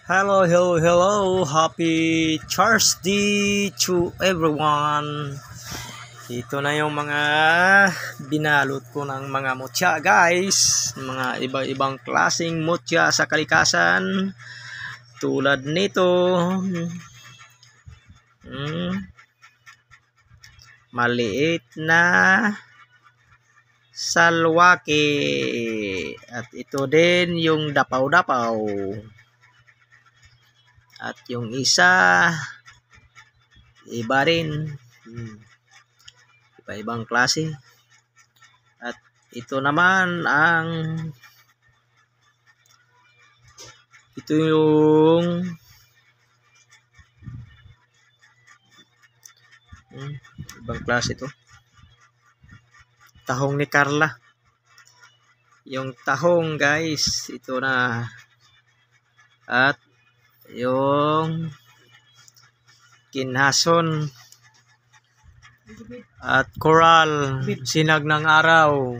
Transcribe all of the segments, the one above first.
Hello, hello, hello. Happy Thursday to everyone. Ito na yung mga binalot ko ng mga mutya, guys. Mga iba-ibang klaseng mutya sa kalikasan. Tulad nito. Maliit na salwaki. At ito din yung dapaw-dapaw. At yung isa, iba rin. Iba-ibang klase. At ito naman ito yung ibang klase ito. Tahong ni Carla. Yung tahong, guys, ito na. At yung kinhason at coral, sinag ng araw,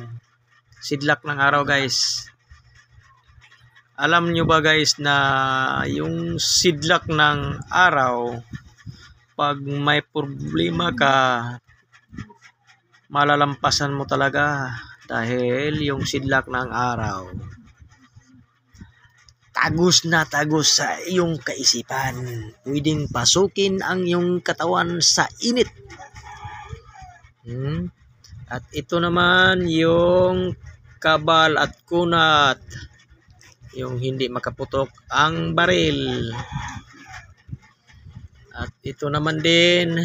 sidlak ng araw, guys. Alam nyo ba, guys, na yung sidlak ng araw, pag may problema ka, malalampasan mo talaga dahil yung sidlak ng araw tagos na tagos sa iyong kaisipan. Pwedeng pasukin ang iyong katawan sa init. At ito naman yung kabal at kunat. Yung hindi makaputok ang baril. At ito naman din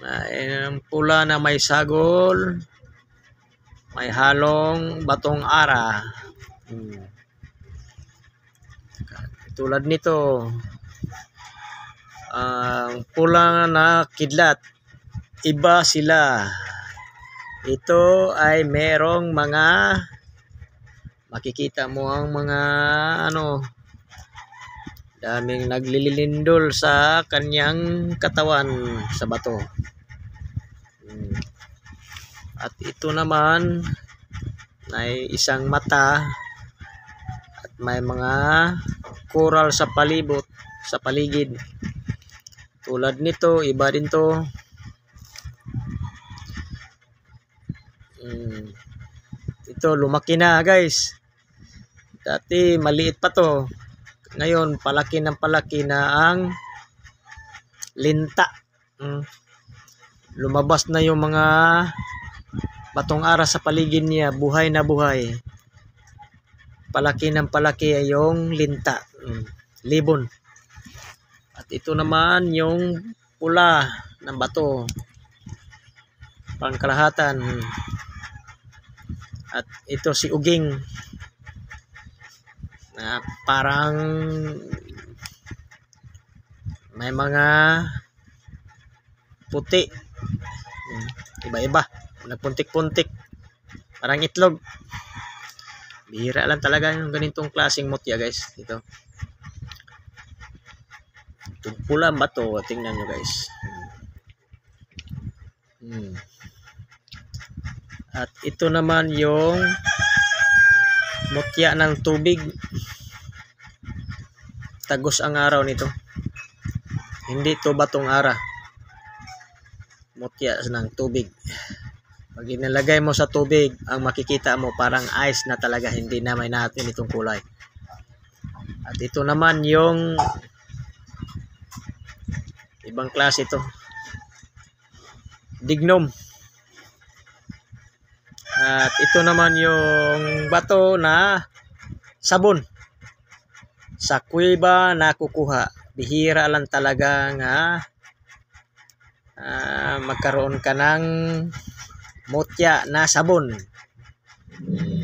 ang pula na may sagol. May halong batong ara. Tulad nito, ang pula na kidlat, iba sila. Ito ay merong mga, makikita mo ang mga daming naglilindol sa kanyang katawan sa bato. At ito naman ay isang mata at may mga coral sa palibot, sa paligid. Tulad nito, iba din to. Ito lumaki na, guys. Dati maliit pa to. Ngayon palaki ng palaki na ang linta. Lumabas na yung mga batong ara sa paligid niya, buhay na buhay. Palaki ng palaki ay yung linta, libon. At ito naman yung pula ng bato, pangkalahatan. At ito si uging na parang may mga puti, iba-iba, nagpuntik-puntik, parang itlog. Bihira lang talaga yung ganitong klaseng mutya, guys. Ito. Itong pula ba to? Tingnan nyo, guys. At ito naman yung mutya ng tubig. Tagos ang araw nito. Hindi to batong ara. Mutya ng tubig. Pag inilagay mo sa tubig, ang makikita mo parang ice na talaga, hindi na may natin itong kulay. At ito naman yung ibang klase ito. Dignum. At ito naman yung bato na sabon. Sa kuweba nakukuha. Bihira lang talaga nga magkaroon ka ng mutya na sabon.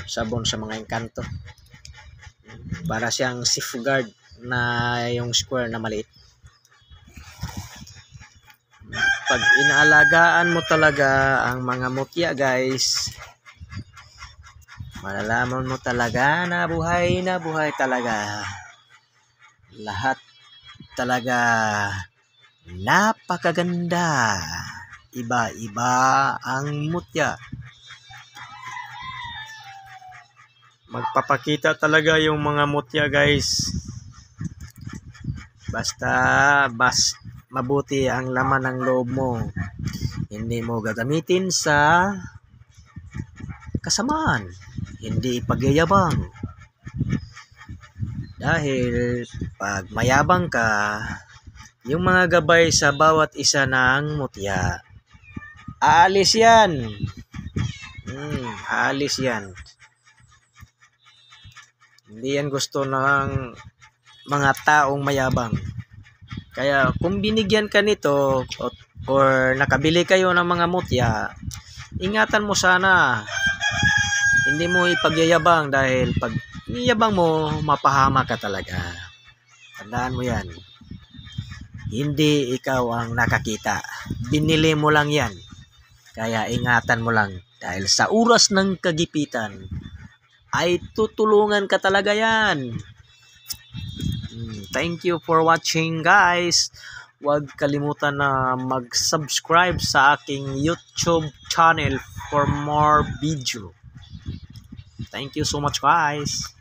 Sabon sa mga engkanto. Para siyang safeguard na yung square na maliit. Pag inaalagaan mo talaga ang mga mutya, guys, malalaman mo talaga na buhay talaga. Lahat talaga napakaganda. Iba-iba ang mutya. Magpapakita talaga yung mga mutya, guys, Basta mabuti ang laman ng loob mo. Hindi mo gagamitin sa kasamaan. Hindi ipagyayabang. Dahil pag mayabang ka, yung mga gabay sa bawat isa ng mutya, aalis yan. Aalis yan. Hindi yan gusto ng mga taong mayabang. Kaya kung binigyan ka nito or nakabili kayo ng mga mutya, ingatan mo sana. Hindi mo ipagyayabang dahil pag niyabang mo, mapahama ka talaga. Tandaan mo yan. Hindi ikaw ang nakakita. Binili mo lang yan. Kaya ingatan mo lang. Dahil sa oras ng kagipitan, ay tutulungan ka talaga yan. Thank you for watching, guys. Huwag kalimutan na mag-subscribe sa aking YouTube channel for more video. Thank you so much, guys.